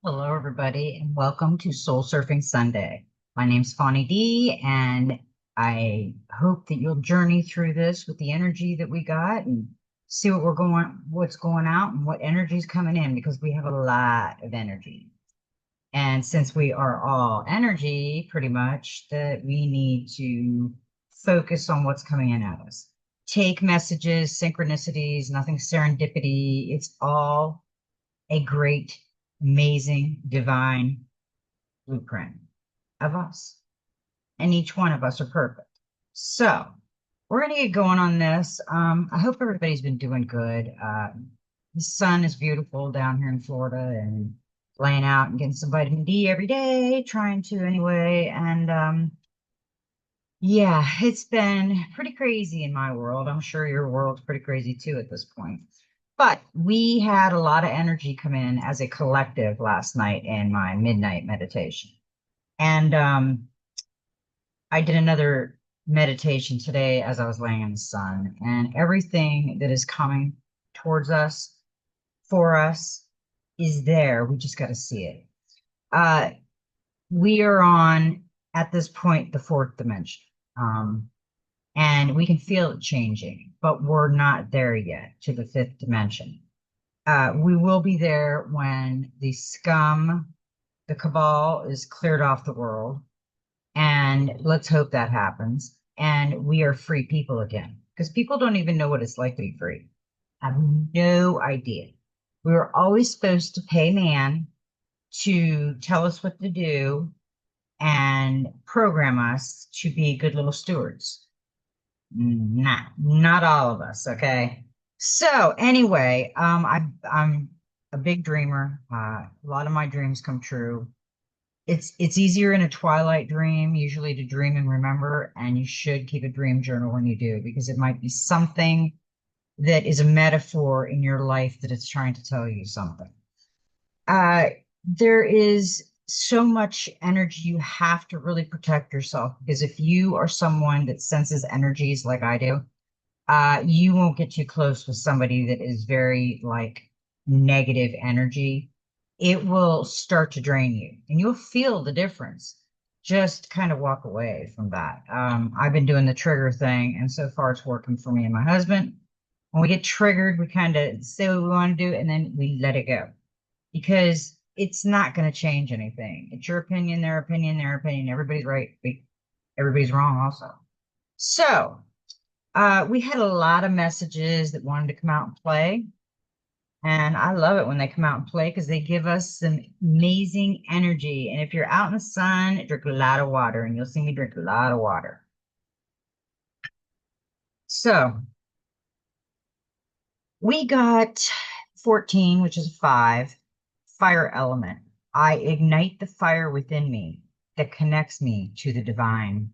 Hello, everybody, and welcome to Soul Surfing Sunday. My name's Fonnie D, and I hope that you'll journey through this with the energy that we got and see what's going out and what energy is coming in because we have a lot of energy. And since we are all energy, pretty much, that we need to focus on what's coming in at us. Take messages, synchronicities, nothing serendipity. It's all a great, amazing, divine blueprint of us. And each one of us are perfect. So we're going to get going on this. I hope everybody's been doing good. The sun is beautiful down here in Florida and laying out and getting some vitamin D every day, trying to anyway. And yeah, it's been pretty crazy in my world. I'm sure your world's pretty crazy too at this point. But we had a lot of energy come in as a collective last night in my midnight meditation. And I did another meditation today as I was laying in the sun, and everything that is coming towards us, for us, is there. We just got to see it. Uh, we are on, at this point, the fourth dimension. And we can feel it changing, but we're not there yet to the fifth dimension. We will be there when the scum, the cabal is cleared off the world. And let's hope that happens. And we are free people again, because people don't even know what it's like to be free. I have no idea. We were always supposed to pay man to tell us what to do and program us to be good little stewards. Not all of us, okay? So anyway, I'm a big dreamer. A lot of my dreams come true. It's easier in a twilight dream, usually to dream and remember, and you should keep a dream journal when you do, because it might be something that is a metaphor in your life that it's trying to tell you something. There is so much energy. You have to really protect yourself, because if you are someone that senses energies like I do, you won't get too close with somebody that is very like negative energy. It will start to drain you and you'll feel the difference. Just kind of walk away from that. I've been doing the trigger thing, and so far it's working for me and my husband. When we get triggered, we kind of say what we want to do and then we let it go, because it's not going to change anything. It's your opinion, their opinion, their opinion. Everybody's right. Everybody's wrong also. So we had a lot of messages that wanted to come out and play. And I love it when they come out and play because they give us some amazing energy. And if you're out in the sun, drink a lot of water, and you'll see me drink a lot of water. So we got 14, which is 5, fire element. I ignite the fire within me that connects me to the divine.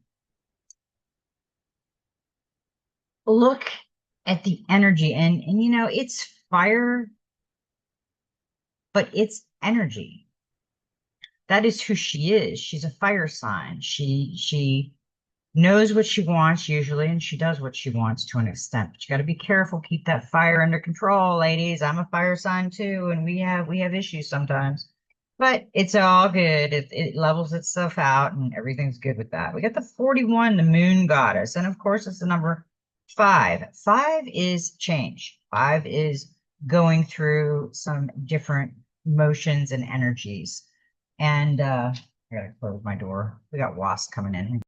Look at the energy, and it's fire, but it's energy. That is who she is. She's a fire sign. She knows what she wants usually, and she does what she wants to an extent. But you got to be careful. Keep that fire under control, ladies. I'm a fire sign too, and we have issues sometimes. But it's all good. It levels itself out, and everything's good with that. We got the 41, the moon goddess, and of course it's the number 5. 5 is change. 5 is going through some different motions and energies. And I gotta close my door. We got wasps coming in.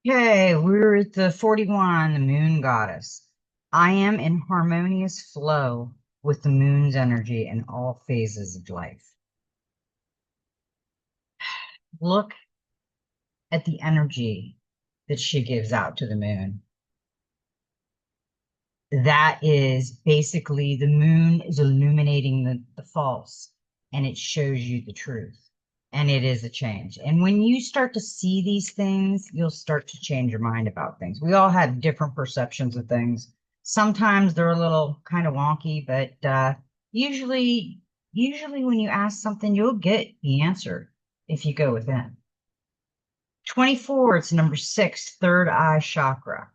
Okay, we're at the 41, the moon goddess. I am in harmonious flow with the moon's energy in all phases of life. Look at the energy that she gives out to the moon. That is basically, the moon is illuminating the false, and it shows you the truth. And it is a change. And when you start to see these things, you'll start to change your mind about things. We all have different perceptions of things. Sometimes they're a little kind of wonky, but usually when you ask something, you'll get the answer if you go within. 24, it's number 6, third eye chakra.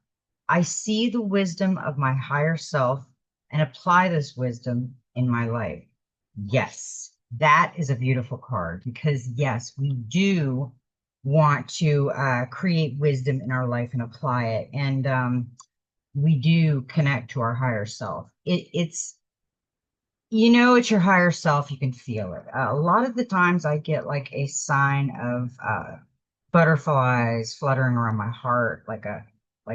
I see the wisdom of my higher self and apply this wisdom in my life. Yes, that is a beautiful card because yes, we do want to create wisdom in our life and apply it. And we do connect to our higher self. It's your higher self. You can feel it. A lot of the times I get like a sign of butterflies fluttering around my heart, like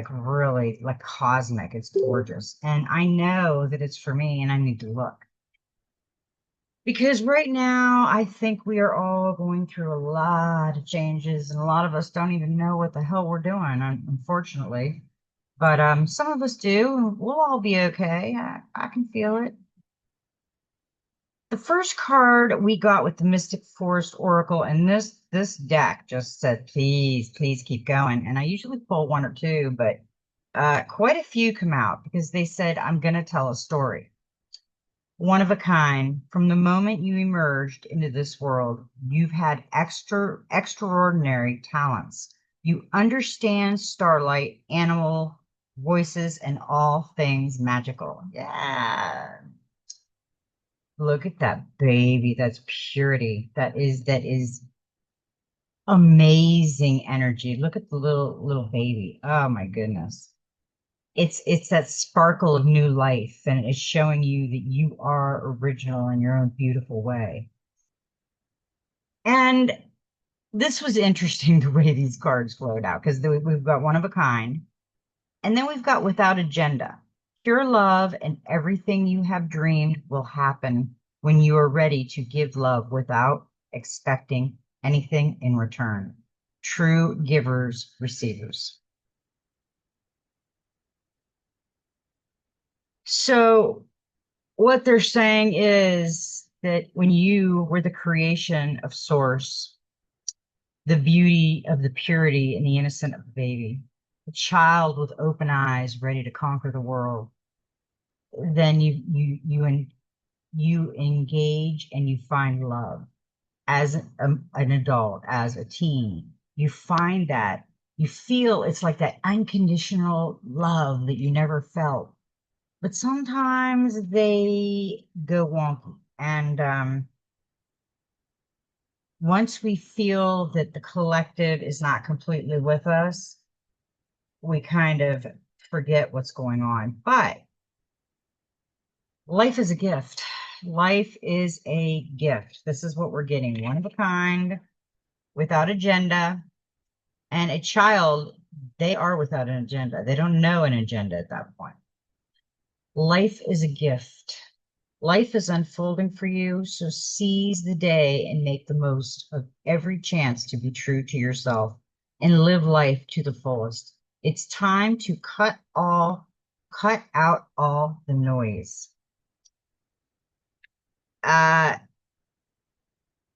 really like cosmic. It's gorgeous. And I know that it's for me and I need to look. Because right now, I think we are all going through a lot of changes, and a lot of us don't even know what the hell we're doing, unfortunately. But some of us do, and we'll all be okay. I can feel it. The first card we got with the Mystic Forest Oracle, and this deck just said, please, please keep going. And I usually pull one or two, but quite a few come out because they said, I'm going to tell a story. One of a kind. From the moment you emerged into this world, you've had extraordinary talents. You understand starlight, animal voices, and all things magical. Yeah. Look at that baby. That's purity. That is amazing energy. Look at the little baby. Oh my goodness. It's that sparkle of new life, and it's showing you that you are original in your own beautiful way. And this was interesting the way these cards flowed out because we've got one of a kind, and then we've got without agenda. Pure love and everything you have dreamed will happen when you are ready to give love without expecting anything in return. True givers, receivers. So what they're saying is that when you were the creation of source, the beauty of the purity and the innocent of the baby, a child with open eyes ready to conquer the world, then you engage and you find love as an adult, as a teen. You find that you feel it's like that unconditional love that you never felt, but sometimes they go wonky. And once we feel that the collective is not completely with us, we kind of forget what's going on. But life is a gift. Life is a gift. This is what we're getting, one of a kind, without agenda. And a child, they are without an agenda. They don't know an agenda at that point. Life is a gift. Life is unfolding for you, so seize the day and make the most of every chance to be true to yourself and live life to the fullest. It's time to cut out all the noise. Uh,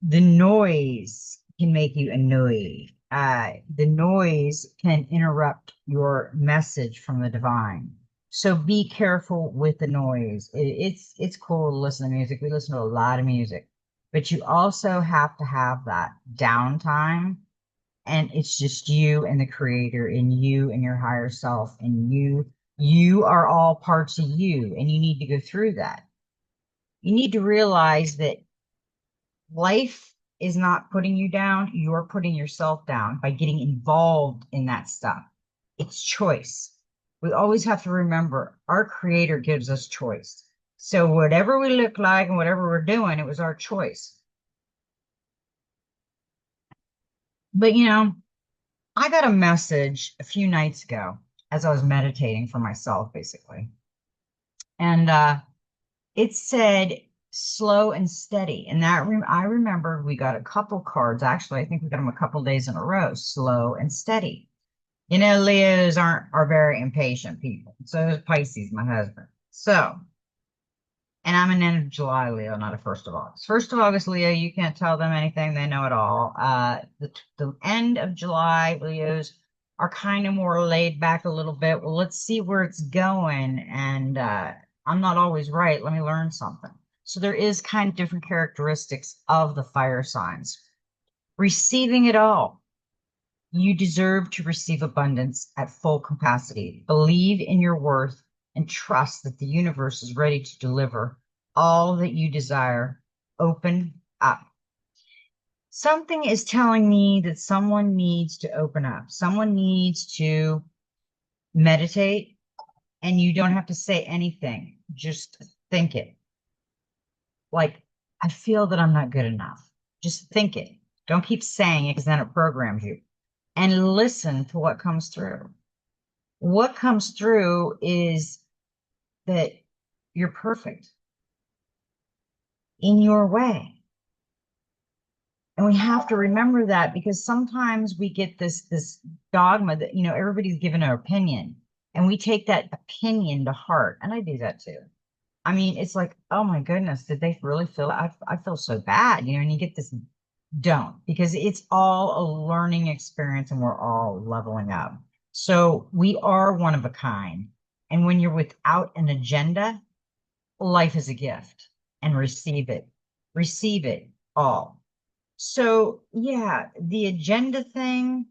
the noise can make you annoyed. The noise can interrupt your message from the divine. So be careful with the noise. It's cool to listen to music. We listen to a lot of music, but you also have to have that downtime, and it's just you and the creator, and you and your higher self, and you are all parts of you, and you need to go through that. You need to realize that life is not putting you down. You're putting yourself down by getting involved in that stuff. It's choice. We always have to remember our creator gives us choice. So whatever we look like and whatever we're doing, it was our choice. But I got a message a few nights ago as I was meditating for myself, basically. And it said slow and steady. And I remember we got a couple cards. Actually, I think we got them a couple days in a row, slow and steady. Leos are very impatient people. So is Pisces, my husband. So, and I'm an end of July Leo, not a first of August. First of August Leo, you can't tell them anything; they know it all. The end of July Leos are kind of more laid back a little bit. Well, let's see where it's going, and I'm not always right. Let me learn something. So there is kind of different characteristics of the fire signs. Receiving it all. You deserve to receive abundance at full capacity. Believe in your worth and trust that the universe is ready to deliver all that you desire. open up. Something is telling me that someone needs to open up. Someone needs to meditate, and you don't have to say anything. Just think it. Like, I feel that I'm not good enough. Just think it. Don't keep saying it because then it programs you. And listen to what comes through. What comes through is that you're perfect in your way. And we have to remember that, because sometimes we get this dogma that, everybody's given an opinion, and we take that opinion to heart. And I do that too. I mean, it's like, oh my goodness, did they really feel it? I feel so bad, and you get this, don't, because it's all a learning experience and we're all leveling up. So we are one of a kind. And when you're without an agenda, life is a gift, and receive it all. So yeah, the agenda thing,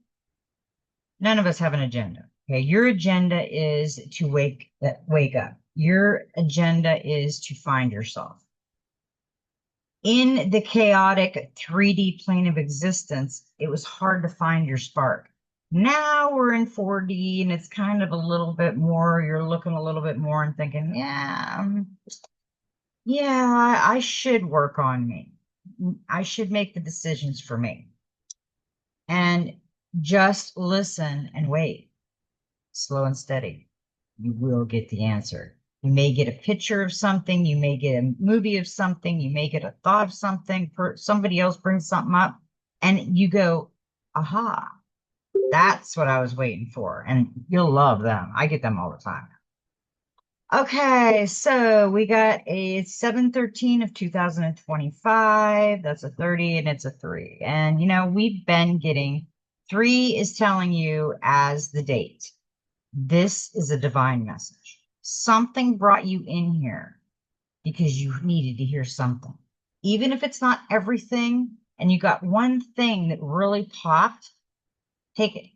none of us have an agenda. Okay. Your agenda is to wake up. Your agenda is to find yourself. In the chaotic 3D plane of existence, it was hard to find your spark. Now we're in 4D, and it's kind of a little bit more, you're looking a little bit more and thinking, yeah, I should work on me. I should make the decisions for me. And just listen and wait, slow and steady. You will get the answer. You may get a picture of something. You may get a movie of something. You may get a thought of something. Somebody else brings something up, and you go, aha, that's what I was waiting for. And you'll love them. I get them all the time. Okay, so we got a 7/13 of 2025. That's a 30, and it's a 3. And we've been getting 3 is telling you as the date. This is a divine message. Something brought you in here because you needed to hear something. Even if it's not everything, and you got one thing that really popped, take it,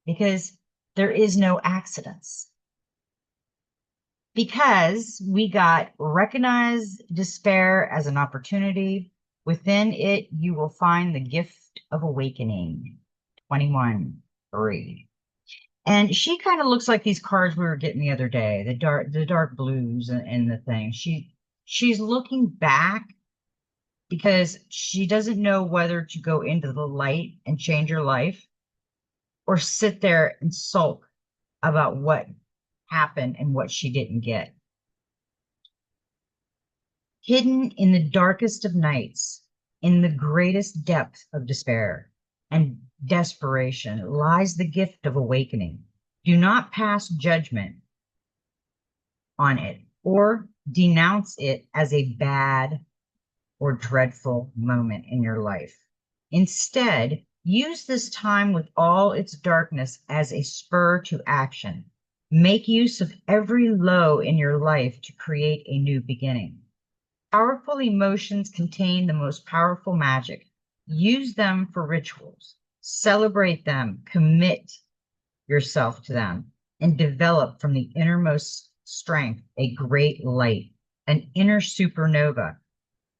because there is no accidents. Because we got recognize despair as an opportunity. Within it, you will find the gift of awakening. 21/3. And she kind of looks like these cards we were getting the other day, the dark blues and the thing. She's looking back because she doesn't know whether to go into the light and change her life, or sit there and sulk about what happened and what she didn't get. Hidden in the darkest of nights, in the greatest depth of despair and desperation, lies the gift of awakening. Do not pass judgment on it or denounce it as a bad or dreadful moment in your life. Instead, use this time with all its darkness as a spur to action. Make use of every low in your life to create a new beginning. Powerful emotions contain the most powerful magic. Use them for rituals. Celebrate them. Commit yourself to them, and develop from the innermost strength a great light, an inner supernova.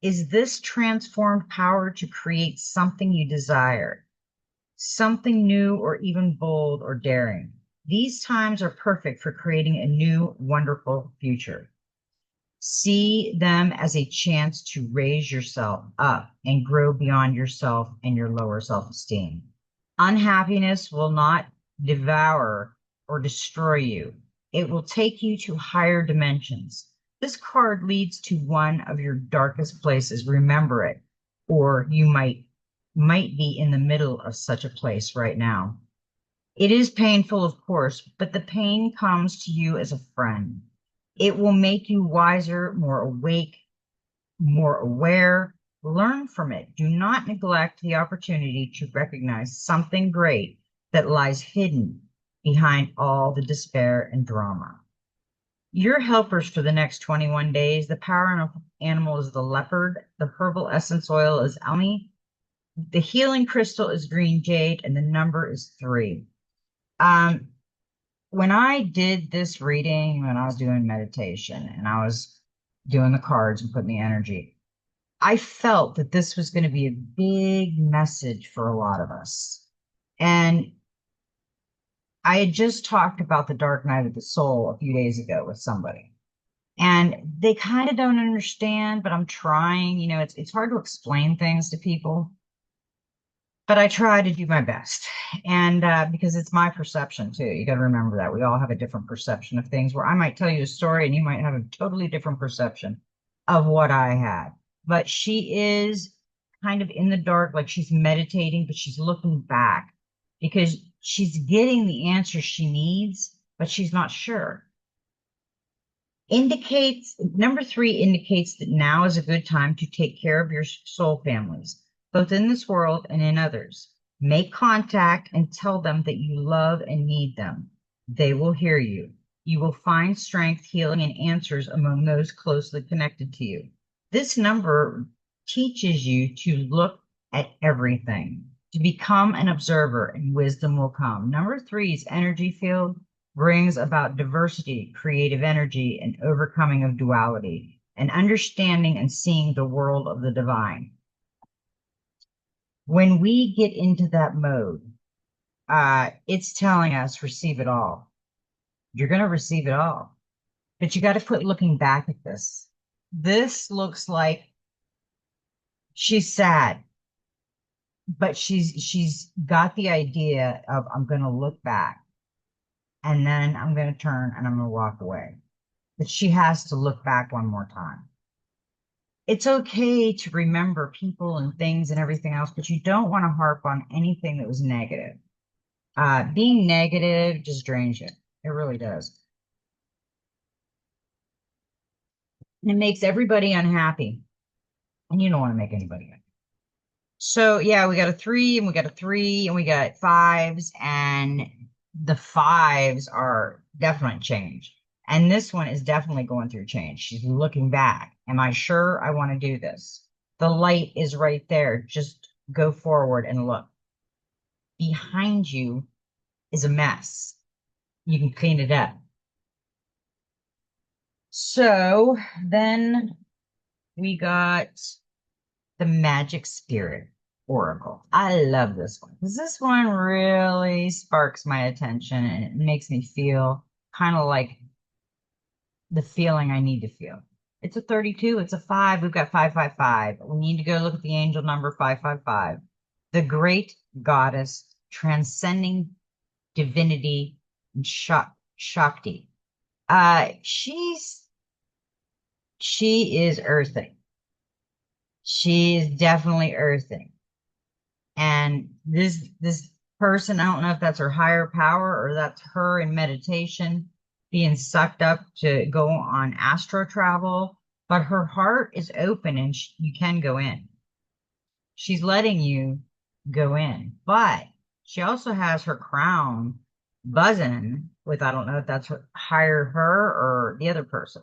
Is this transformed power to create something you desire, something new or even bold or daring? These times are perfect for creating a new, wonderful future. See them as a chance to raise yourself up and grow beyond yourself and your lower self-esteem. Unhappiness will not devour or destroy you. It will take you to higher dimensions. This card leads to one of your darkest places. Remember it, or you might be in the middle of such a place right now. It is painful, of course, but the pain comes to you as a friend. It will make you wiser, more awake, more aware. Learn from it. Do not neglect the opportunity to recognize something great that lies hidden behind all the despair and drama. Your helpers for the next 21 days, the power animal is the leopard, the herbal essence oil is Elmi, the healing crystal is green jade, and the number is 3. When I did this reading, when I was doing meditation and I was doing the cards and putting the energy, I felt that this was going to be a big message for a lot of us. And I had just talked about the dark night of the soul a few days ago with somebody. And they kind of don't understand, but I'm trying, it's hard to explain things to people, but I try to do my best. And because it's my perception too. You got to remember that we all have a different perception of things where I might tell you a story and you might have a totally different perception of what I had. But she is kind of in the dark, like she's meditating, but she's looking back because she's getting the answers she needs, but she's not sure. Indicates number three indicates that now is a good time to take care of your soul families, both in this world and in others. Make contact and tell them that you love and need them. They will hear you. You will find strength, healing, and answers among those closely connected to you. This number teaches you to look at everything, to become an observer, and wisdom will come. Number three's energy field brings about diversity, creative energy, and overcoming of duality, and understanding and seeing the world of the divine. When we get into that mode, it's telling us receive it all. You're going to receive it all. But you got to quit looking back at this. This looks like she's sad, but she's got the idea of I'm going to look back and then I'm going to turn and I'm going to walk away. But she has to look back one more time. It's okay to remember people and things and everything else, but you don't want to harp on anything that was negative. Being negative just drains you. It really does. And it makes everybody unhappy. And you don't want to make anybody happy. So yeah, we got a three and we got a three and we got fives, and the fives are definite change. And this one is definitely going through change. She's looking back. Am I sure I want to do this? The light is right there. Just go forward and look. Behind you is a mess. You can clean it up. So then we got the Magic Spirit Oracle. I love this one because this one really sparks my attention and it makes me feel kind of like the feeling I need to feel. It's a 32, it's a five. We've got 555. We need to go look at the angel number 555. The great goddess transcending divinity and Shakti. She is earthing. She is definitely earthing. And this person, I don't know if that's her higher power or that's her in meditation being sucked up to go on astro travel, but her heart is open and you can go in. She's letting you go in, but she also has her crown buzzing with, I don't know if that's her, higher her or the other person.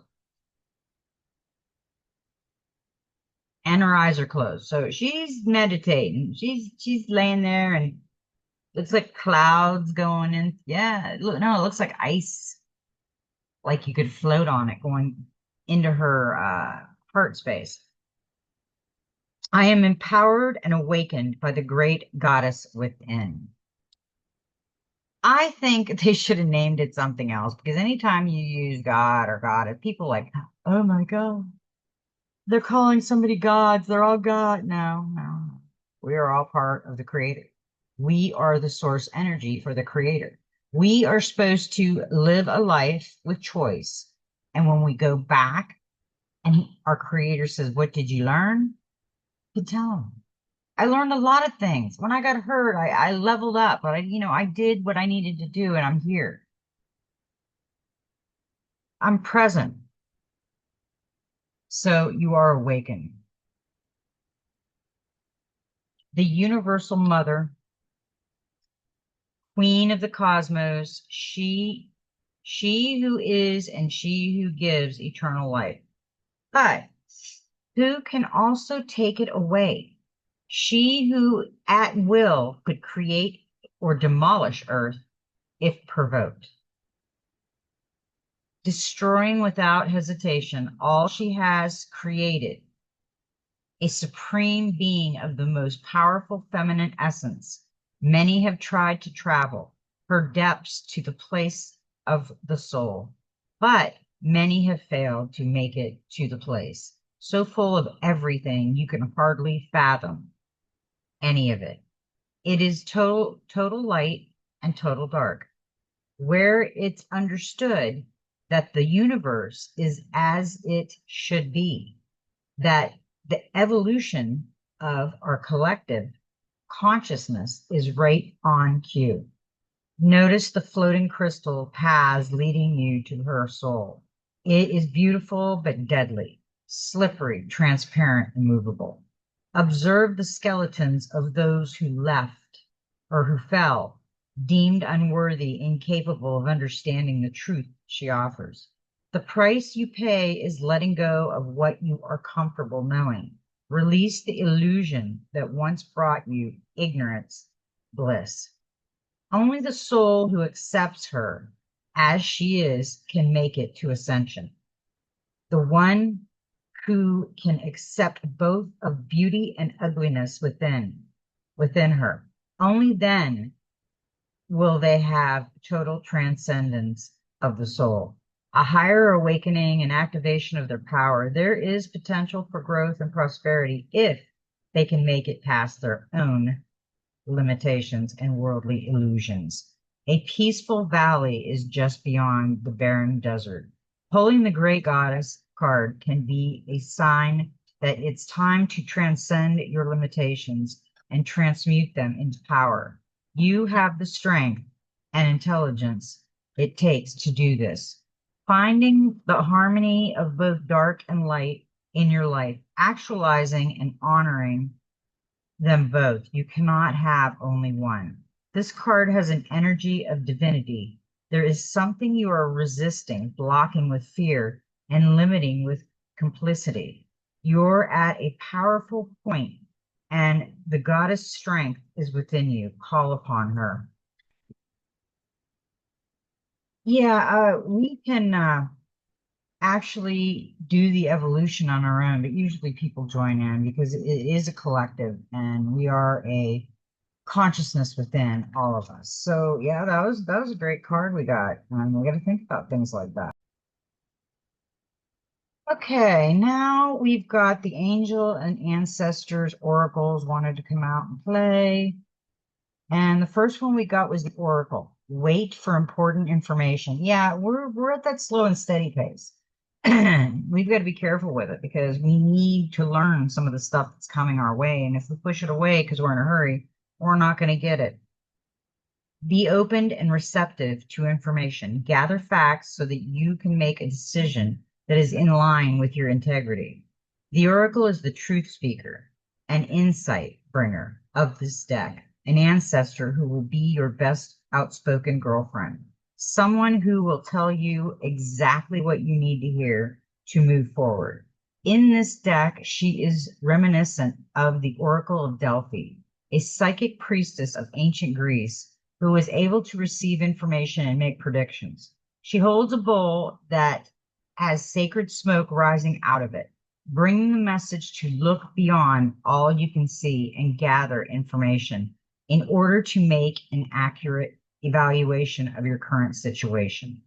And her eyes are closed. So she's meditating. She's laying there and looks like clouds going in. Yeah, look, no, it looks like ice, like you could float on it going into her heart space. I am empowered and awakened by the great goddess within. I think they should have named it something else because anytime you use God or goddess, people like, oh my God, they're calling somebody gods. They're all God. No, no. We are all part of the creator. We are the source energy for the creator. We are supposed to live a life with choice. And when we go back and our creator says, what did you learn? You can tell him. I learned a lot of things. When I got hurt, I leveled up, but I did what I needed to do and I'm here. I'm present. So you are awakened. The universal mother, queen of the cosmos, she who is and she who gives eternal life, but who can also take it away. She who at will could create or demolish earth if provoked, destroying without hesitation all she has created. a supreme being of the most powerful feminine essence. Many have tried to travel her depths to the place of the soul, but many have failed to make it to the place, so full of everything you can hardly fathom any of it. It is total light and total dark, where it's understood that the universe is as it should be, that the evolution of our collective consciousness is right on cue. Notice the floating crystal paths leading you to her soul. It is beautiful but deadly, slippery, transparent, and movable. Observe the skeletons of those who left or who fell, deemed unworthy, incapable of understanding the truth she offers. The price you pay is letting go of what you are comfortable knowing. Release the illusion that once brought you ignorance, bliss. Only the soul who accepts her as she is can make it to ascension. The one who can accept both of beauty and ugliness within her. Only then will they have total transcendence of the soul, a higher awakening and activation of their power. There is potential for growth and prosperity if they can make it past their own limitations and worldly illusions. A peaceful valley is just beyond the barren desert. Pulling the Great Goddess card can be a sign that it's time to transcend your limitations and transmute them into power. You have the strength and intelligence it takes to do this. Finding the harmony of both dark and light in your life, actualizing and honoring them both. You cannot have only one. This card has an energy of divinity. There is something you are resisting, blocking with fear, and limiting with complicity. You're at a powerful point, and the goddess strength is within you. Call upon her. Yeah, we can actually do the evolution on our own, but usually people join in because it is a collective and we are a consciousness within all of us. So yeah, that was a great card we got. And we got to think about things like that. Okay, now we've got the angel and ancestors oracles wanted to come out and play. And the first one we got was the oracle. Wait for important information. Yeah, we're at that slow and steady pace. We've got to be careful with it because we need to learn some of the stuff that's coming our way. And if we push it away because we're in a hurry, we're not going to get it. Be open and receptive to information. Gather facts so that you can make a decision that is in line with your integrity. The oracle is the truth speaker, an insight bringer of this deck, an ancestor who will be your best outspoken girlfriend, someone who will tell you exactly what you need to hear to move forward. In this deck, she is reminiscent of the Oracle of Delphi, a psychic priestess of ancient Greece who was able to receive information and make predictions. She holds a bowl that has sacred smoke rising out of it, bringing the message to look beyond all you can see and gather information in order to make an accurate evaluation of your current situation.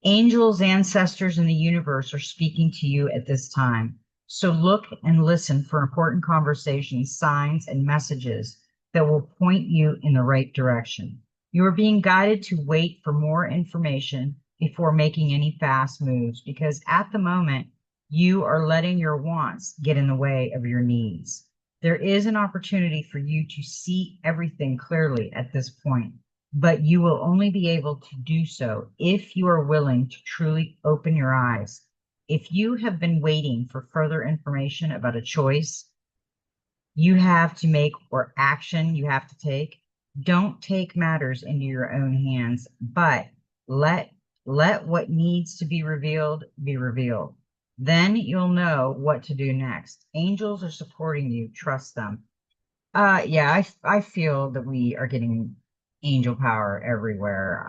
Angels, ancestors, and the universe are speaking to you at this time. So look and listen for important conversations, signs, and messages that will point you in the right direction. You are being guided to wait for more information before making any fast moves because at the moment, you are letting your wants get in the way of your needs. There is an opportunity for you to see everything clearly at this point, but you will only be able to do so if you are willing to truly open your eyes. If you have been waiting for further information about a choice you have to make or action you have to take, don't take matters into your own hands, but let what needs to be revealed. Then you'll know what to do next. Angels are supporting you. Trust them. Yeah, I feel that we are getting angel power everywhere.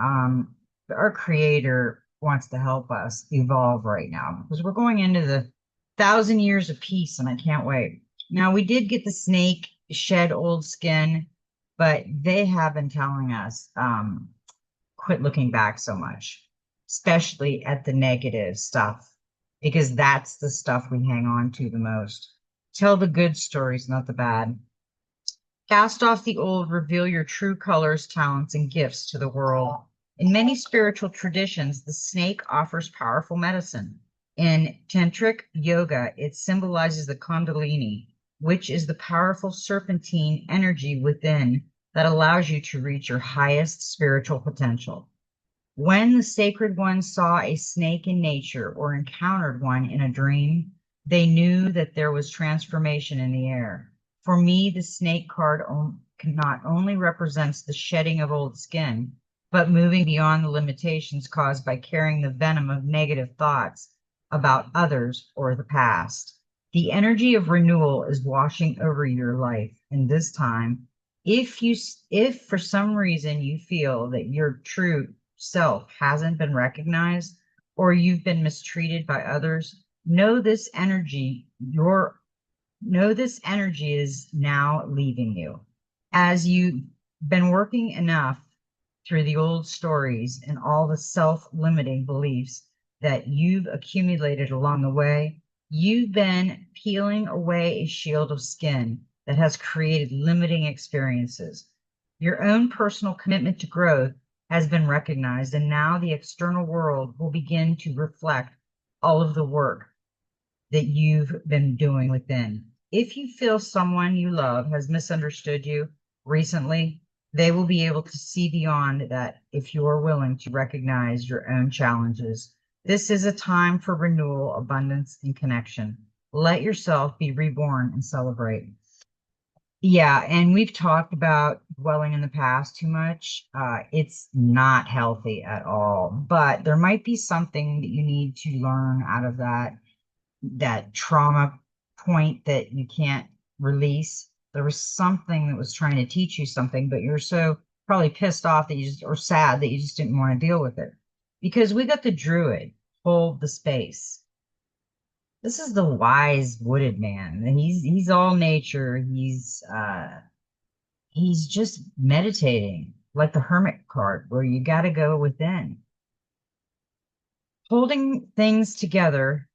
Our creator wants to help us evolve right now because we're going into the 1,000 years of peace, and I can't wait. Now, we did get the snake shed old skin, but they have been telling us quit looking back so much, especially at the negative stuff, because that's the stuff we hang on to the most. Tell the good stories, not the bad. Cast off the old, reveal your true colors, talents, and gifts to the world. In many spiritual traditions, the snake offers powerful medicine. In tantric yoga, it symbolizes the kundalini, which is the powerful serpentine energy within that allows you to reach your highest spiritual potential. When the sacred ones saw a snake in nature or encountered one in a dream, they knew that there was transformation in the air. For me, the snake card not only represents the shedding of old skin, but moving beyond the limitations caused by carrying the venom of negative thoughts about others or the past. The energy of renewal is washing over your life, and this time, if for some reason you feel that your true self hasn't been recognized or you've been mistreated by others, know this energy is now leaving you. As you've been working enough through the old stories and all the self-limiting beliefs that you've accumulated along the way, you've been peeling away a shield of skin that has created limiting experiences. Your own personal commitment to growth has been recognized, and now the external world will begin to reflect all of the work that you've been doing within. If you feel someone you love has misunderstood you recently, they will be able to see beyond that if you are willing to recognize your own challenges. This is a time for renewal, abundance, and connection. Let yourself be reborn and celebrate. Yeah, and we've talked about dwelling in the past too much. It's not healthy at all, but there might be something that you need to learn out of that trauma point that you can't release. There was something that was trying to teach you something, but you're so probably pissed off that or sad that you just didn't want to deal with it. Because we got the druid hold the space. This is the wise wooded man, and he's all nature. He's just meditating like the hermit card where you got to go within. Holding things together,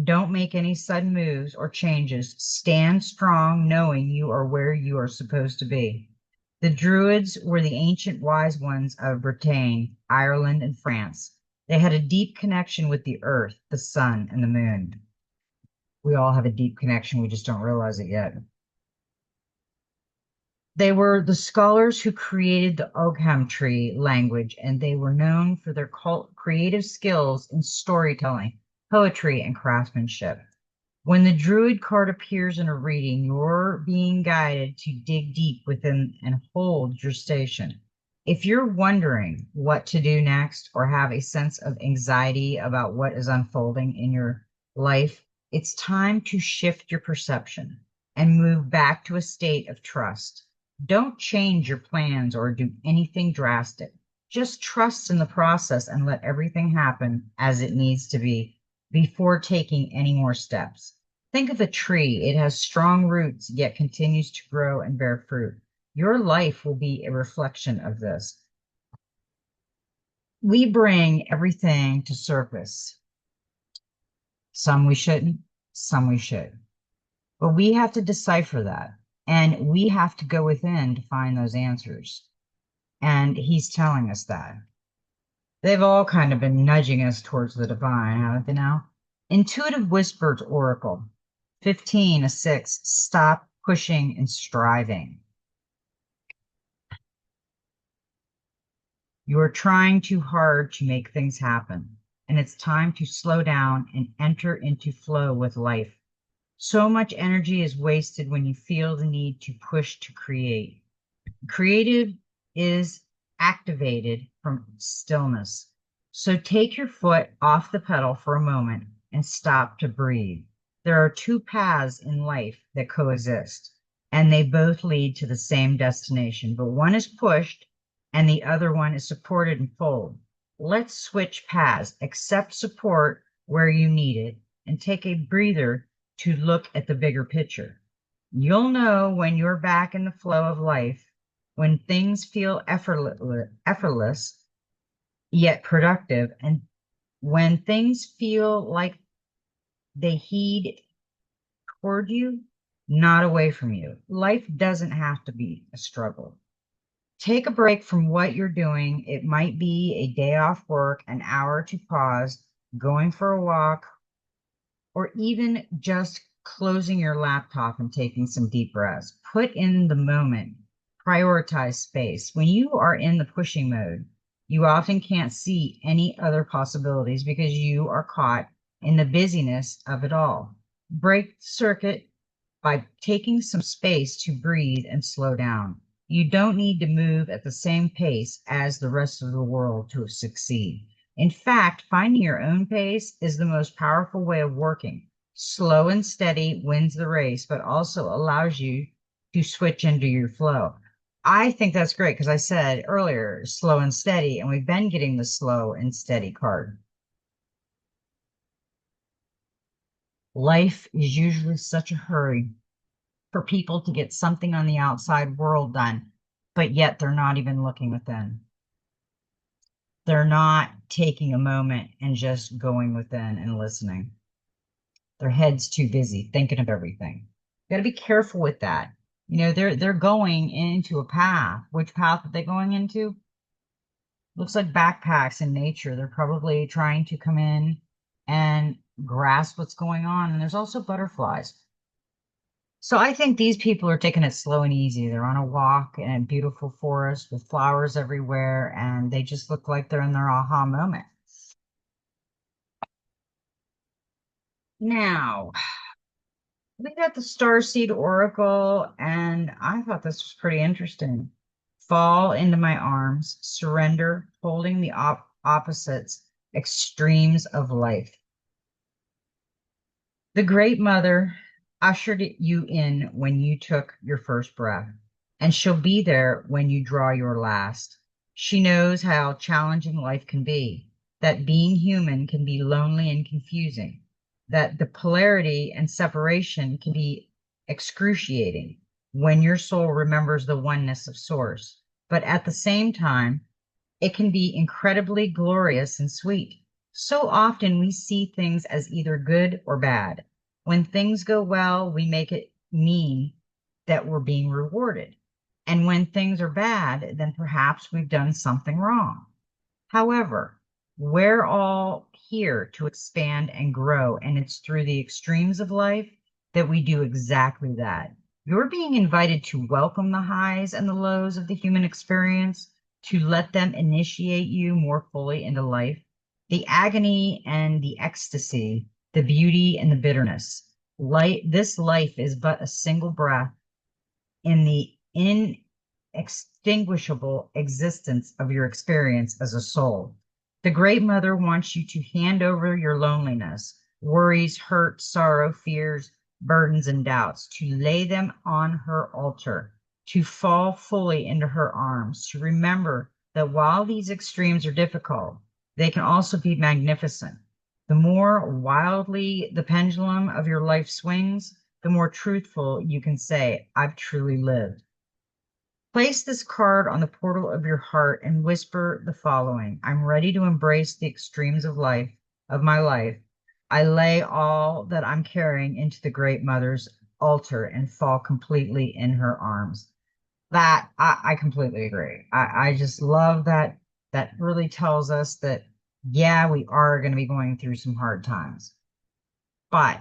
don't make any sudden moves or changes. Stand strong, knowing you are where you are supposed to be. The Druids were the ancient wise ones of Britain, Ireland, and France. They had a deep connection with the earth, the sun, and the moon. We all have a deep connection, we just don't realize it yet. They were the scholars who created the Ogham tree language, and they were known for their creative skills in storytelling, poetry, and craftsmanship. When the Druid card appears in a reading, you're being guided to dig deep within and hold your station. If you're wondering what to do next or have a sense of anxiety about what is unfolding in your life, it's time to shift your perception and move back to a state of trust. Don't change your plans or do anything drastic. Just trust in the process and let everything happen as it needs to be before taking any more steps. Think of a tree. It has strong roots, yet continues to grow and bear fruit. Your life will be a reflection of this. We bring everything to surface. Some we shouldn't, some we should. But we have to decipher that. And we have to go within to find those answers. And he's telling us that. They've all kind of been nudging us towards the divine, haven't they now? Intuitive Whispers Oracle. 15, a 6. Stop pushing and striving. You are trying too hard to make things happen. And it's time to slow down and enter into flow with life. So much energy is wasted when you feel the need to push to create. Creative is activated from stillness. So take your foot off the pedal for a moment and stop to breathe. There are two paths in life that coexist, and they both lead to the same destination, but one is pushed and the other one is supported and fold. Let's switch paths, accept support where you need it, and take a breather to look at the bigger picture. You'll know when you're back in the flow of life, when things feel effortless yet productive, and when things feel like they heed toward you, not away from you. Life doesn't have to be a struggle. Take a break from what you're doing. It might be a day off work, an hour to pause, going for a walk, or even just closing your laptop and taking some deep breaths. Put in the moment, prioritize space. When you are in the pushing mode, you often can't see any other possibilities because you are caught in the busyness of it all. Break the circuit by taking some space to breathe and slow down. You don't need to move at the same pace as the rest of the world to succeed. In fact, finding your own pace is the most powerful way of working. Slow and steady wins the race, but also allows you to switch into your flow. I think that's great because I said earlier, slow and steady, and we've been getting the slow and steady card. Life is usually such a hurry for people to get something on the outside world done, but yet they're not even looking within. They're not taking a moment and just going within and listening. Their head's too busy thinking of everything. You got to be careful with that. They're going into a path. Which path are they going into? Looks like backpacks in nature. They're probably trying to come in and grasp what's going on. And there's also butterflies. So I think these people are taking it slow and easy. They're on a walk in a beautiful forest with flowers everywhere, and they just look like they're in their aha moment. Now, we got the Starseed Oracle, and I thought this was pretty interesting. Fall into my arms, surrender, holding the opposites, extremes of life. The Great Mother ushered you in when you took your first breath, and she'll be there when you draw your last. She knows how challenging life can be, that being human can be lonely and confusing, that the polarity and separation can be excruciating when your soul remembers the oneness of Source. But at the same time, it can be incredibly glorious and sweet. So often we see things as either good or bad. When things go well, we make it mean that we're being rewarded. And when things are bad, then perhaps we've done something wrong. However, we're all here to expand and grow, and it's through the extremes of life that we do exactly that. You're being invited to welcome the highs and the lows of the human experience, to let them initiate you more fully into life, the agony and the ecstasy, the beauty and the bitterness. This life is but a single breath in the inextinguishable existence of your experience as a soul. The Great Mother wants you to hand over your loneliness, worries, hurt, sorrow, fears, burdens, and doubts, to lay them on her altar, to fall fully into her arms, to remember that while these extremes are difficult, they can also be magnificent. The more wildly the pendulum of your life swings, the more truthful you can say, I've truly lived. Place this card on the portal of your heart and whisper the following. I'm ready to embrace the extremes of my life. I lay all that I'm carrying into the Great Mother's altar and fall completely in her arms. That I completely agree. I just love that. That really tells us that, yeah, we are going to be going through some hard times. But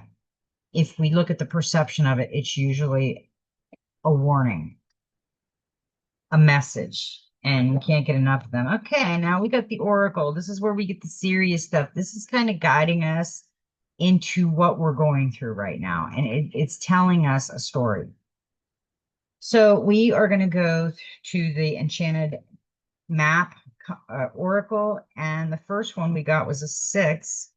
if we look at the perception of it, it's usually a warning, a message, and we can't get enough of them. Okay, now we got the Oracle. This is where we get the serious stuff. This is kind of guiding us into what we're going through right now, and it's telling us a story. So we are going to go to the Enchanted Map Oracle, and the first one we got was a 6,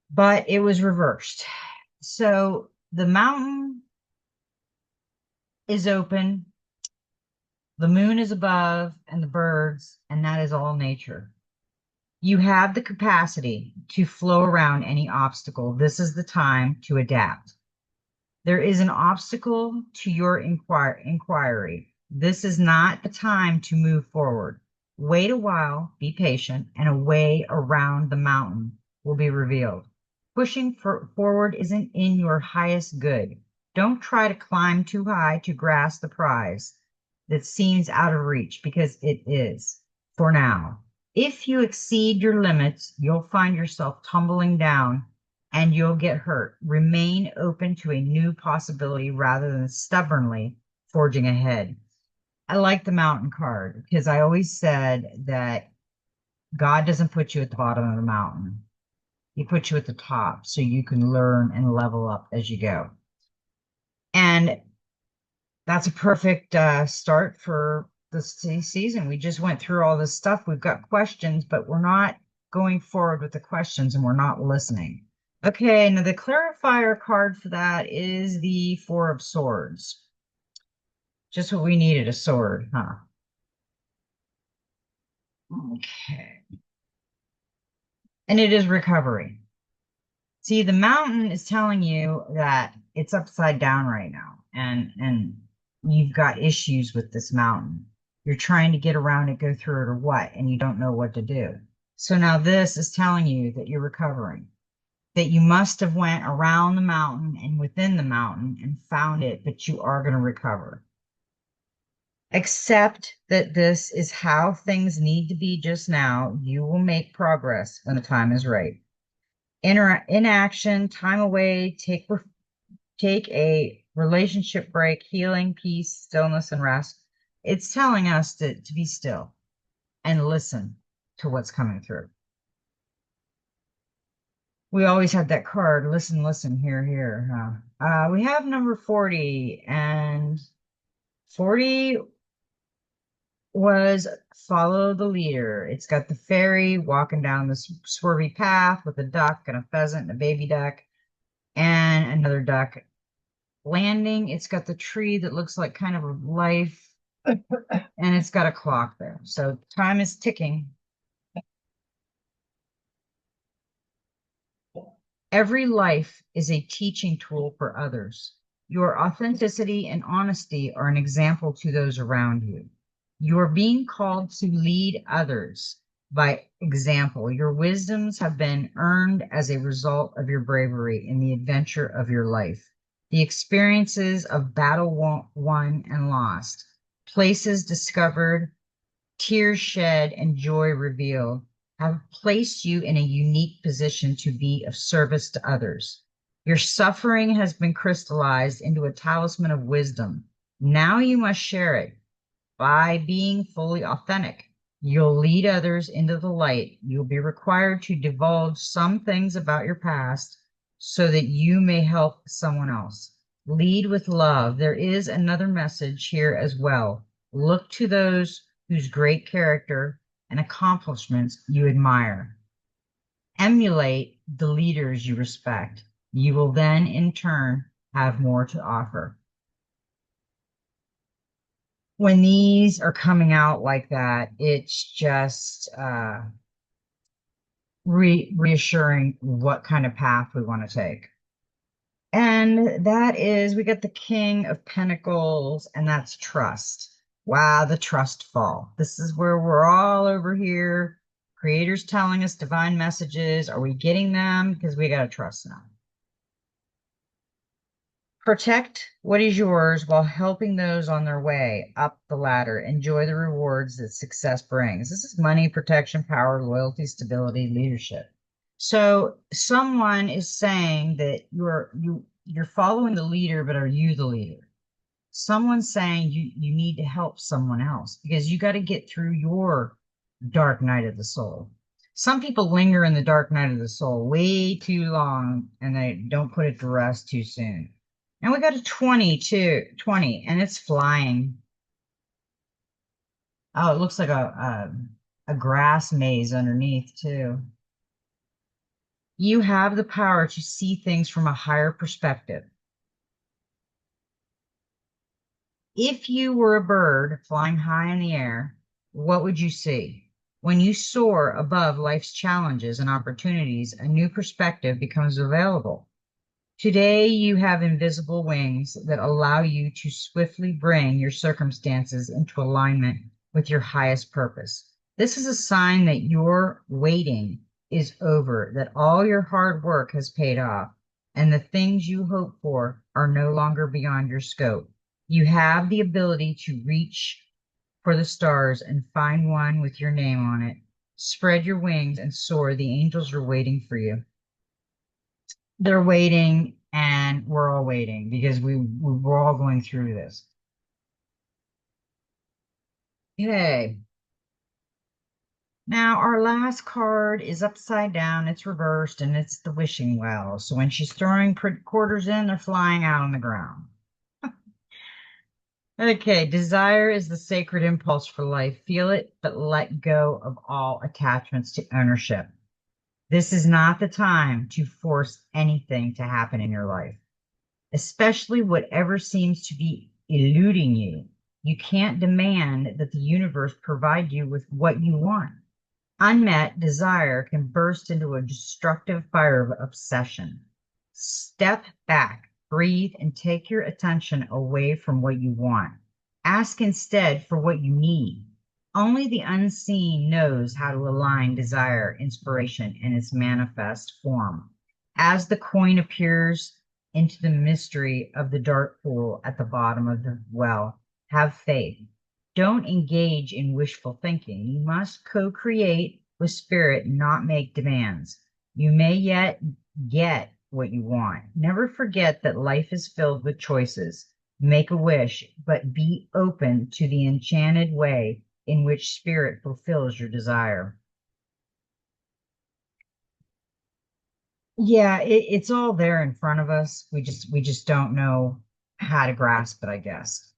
but it was reversed. So the mountain is open, the moon is above, and the birds, and that is all nature. You have the capacity to flow around any obstacle. This is the time to adapt. There is an obstacle to your inquiry. This is not the time to move forward. Wait a while, be patient, and a way around the mountain will be revealed. Pushing forward isn't in your highest good. Don't try to climb too high to grasp the prize that seems out of reach because it is for now. If you exceed your limits, you'll find yourself tumbling down and you'll get hurt. Remain open to a new possibility rather than stubbornly forging ahead. I like the mountain card because I always said that God doesn't put you at the bottom of the mountain. He puts you at the top so you can learn and level up as you go. And that's a perfect start for this season. We just went through all this stuff. We've got questions, but we're not going forward with the questions and we're not listening. Okay, now the clarifier card for that is the Four of Swords. Just what we needed, a sword, huh? Okay. And it is recovery. See, the mountain is telling you that it's upside down right now, and you've got issues with this mountain. You're trying to get around it, go through it, or what, and you don't know what to do. So now this is telling you that you're recovering, that you must have went around the mountain and within the mountain and found it, but you are going to recover. Accept that this is how things need to be just now. You will make progress when the time is right. Inaction, time away, take a relationship break, healing, peace, stillness, and rest. It's telling us to be still and listen to what's coming through. We always had that card, listen, listen, hear, hear. Huh? We have number 40, and 40 was follow the leader. It's got the fairy walking down the swervy path with a duck and a pheasant and a baby duck and another duck landing. It's got the tree that looks like kind of a life, and it's got a clock there. So time is ticking. Every life is a teaching tool for others. Your authenticity and honesty are an example to those around you. You are being called to lead others by example. Your wisdoms have been earned as a result of your bravery in the adventure of your life. The experiences of battle won and lost, places discovered, tears shed, and joy revealed have placed you in a unique position to be of service to others. Your suffering has been crystallized into a talisman of wisdom. Now you must share it by being fully authentic. You'll lead others into the light. You'll be required to divulge some things about your past so that you may help someone else. Lead with love. There is another message here as well. Look to those whose great character and accomplishments you admire. Emulate the leaders you respect. You will then, in turn, have more to offer. When these are coming out like that, it's just reassuring what kind of path we want to take. And that is, we got the King of Pentacles, and that's trust. Wow, the trust fall. This is where we're all over here. Creator's telling us divine messages. Are we getting them? Because we got to trust them. Protect what is yours while helping those on their way up the ladder. Enjoy the rewards that success brings. This is money, protection, power, loyalty, stability, leadership. So someone is saying that you're following the leader, but are you the leader? Someone's saying you need to help someone else because you got to get through your dark night of the soul. Some people linger in the dark night of the soul way too long and they don't put it to rest too soon. And we got a 20, and it's flying. Oh, it looks like a grass maze underneath too. You have the power to see things from a higher perspective. If you were a bird flying high in the air, what would you see? When you soar above life's challenges and opportunities, a new perspective becomes available. Today, you have invisible wings that allow you to swiftly bring your circumstances into alignment with your highest purpose. This is a sign that your waiting is over, that all your hard work has paid off, and the things you hope for are no longer beyond your scope. You have the ability to reach for the stars and find one with your name on it. Spread your wings and soar. The angels are waiting for you. They're waiting, and we're all waiting because we're all going through this. Yay. Now, our last card is upside down, it's reversed, and it's the wishing well. So when she's throwing quarters in, they're flying out on the ground. Okay, desire is the sacred impulse for life. Feel it, but let go of all attachments to ownership. This is not the time to force anything to happen in your life, especially whatever seems to be eluding you. You can't demand that the universe provide you with what you want. Unmet desire can burst into a destructive fire of obsession. Step back, breathe, and take your attention away from what you want. Ask instead for what you need. Only the unseen knows how to align desire, inspiration, in its manifest form. As the coin appears into the mystery of the dark pool at the bottom of the well, have faith. Don't engage in wishful thinking. You must co-create with spirit, not make demands. You may yet get what you want. Never forget that life is filled with choices. Make a wish, but be open to the enchanted way in which spirit fulfills your desire. Yeah, it's all there in front of us. We just don't know how to grasp it, I guess.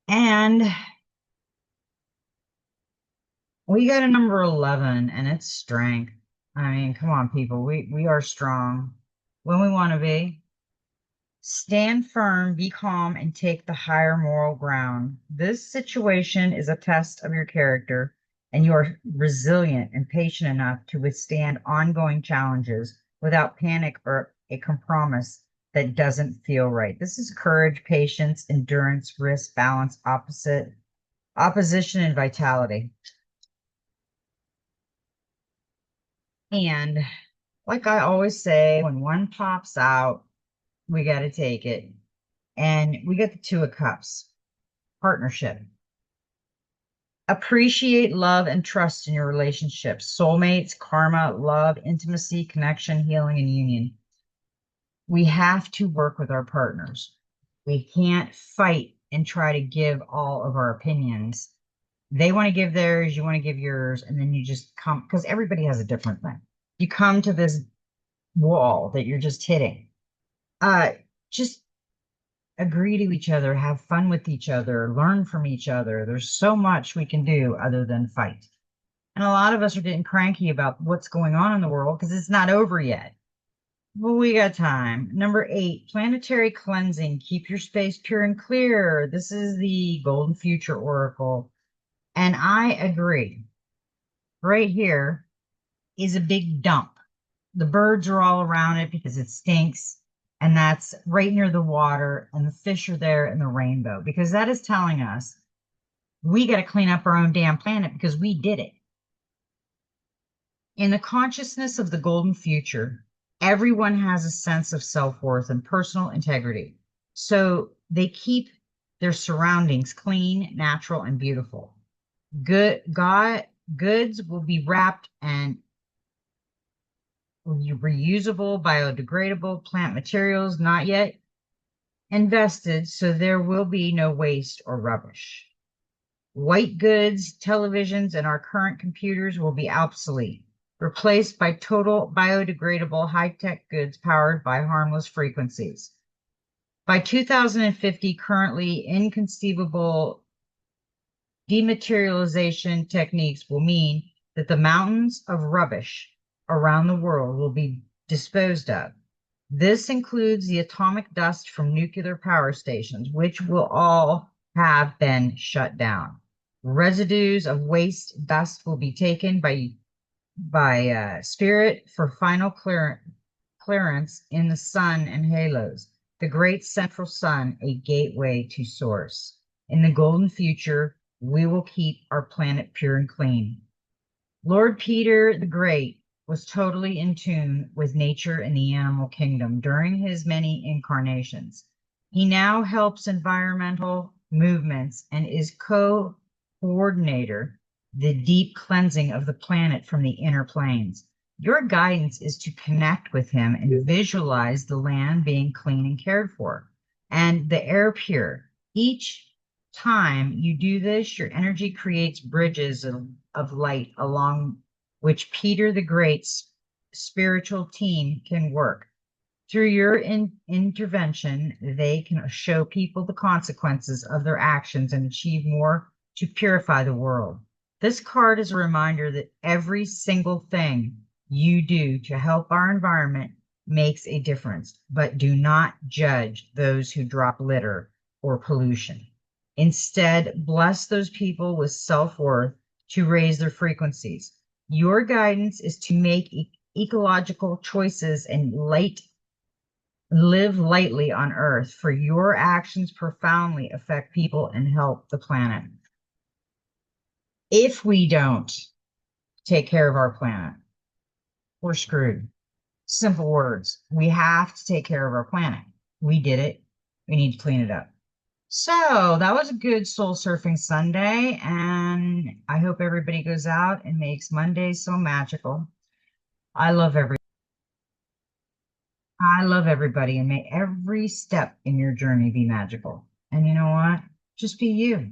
And we got a number 11, and it's strength. I mean, come on, people. We are strong when we want to be. Stand firm, be calm, and take the higher moral ground. This situation is a test of your character, and you are resilient and patient enough to withstand ongoing challenges without panic or a compromise that doesn't feel right. This is courage, patience, endurance, risk, balance, opposition, and vitality. And like I always say, when one pops out, we got to take it. And we got the Two of Cups, partnership. Appreciate love and trust in your relationships, soulmates, karma, love, intimacy, connection, healing, and union. We have to work with our partners. We can't fight and try to give all of our opinions. They want to give theirs, you want to give yours, and then you just come, because everybody has a different thing. You come to this wall that you're just hitting. Just agree to each other, have fun with each other, learn from each other. There's so much we can do other than fight. And a lot of us are getting cranky about what's going on in the world because it's not over yet. Well, we got time. Number 8, planetary cleansing. Keep your space pure and clear. This is the Golden Future Oracle. And I agree. Right here is a big dump. The birds are all around it because it stinks. And that's right near the water, and the fish are there in the rainbow, because that is telling us we got to clean up our own damn planet because we did it. In the consciousness of the golden future, everyone has a sense of self-worth and personal integrity. So they keep their surroundings clean, natural, and beautiful. Goods will be wrapped and reusable, biodegradable plant materials, not yet invested, so there will be no waste or rubbish. White goods, televisions, and our current computers will be obsolete, replaced by total biodegradable high-tech goods powered by harmless frequencies. By 2050, currently inconceivable dematerialization techniques will mean that the mountains of rubbish around the world will be disposed of. This includes the atomic dust from nuclear power stations, which will all have been shut down. Residues of waste dust will be taken by spirit for final clearance in the sun and halos, the great central sun, a gateway to source. In the golden future, we will keep our planet pure and clean. Lord Peter the Great was totally in tune with nature and the animal kingdom during his many incarnations. He now helps environmental movements and is co-coordinator the deep cleansing of the planet from the inner planes. Your guidance is to connect with him and visualize the land being clean and cared for and the air pure. Each time you do this, your energy creates bridges of light along which Peter the Great's spiritual team can work. Through your intervention, they can show people the consequences of their actions and achieve more to purify the world. This card is a reminder that every single thing you do to help our environment makes a difference, but do not judge those who drop litter or pollution. Instead, bless those people with self-worth to raise their frequencies. Your guidance is to make ecological choices and live lightly on earth, for your actions profoundly affect people and help the planet. If we don't take care of our planet, we're screwed. Simple words. We have to take care of our planet. We did it. We need to clean it up. So that was a good soul surfing Sunday, and I hope everybody goes out and makes Mondays so magical. I love everybody, and may every step in your journey be magical. And you know what? Just be you.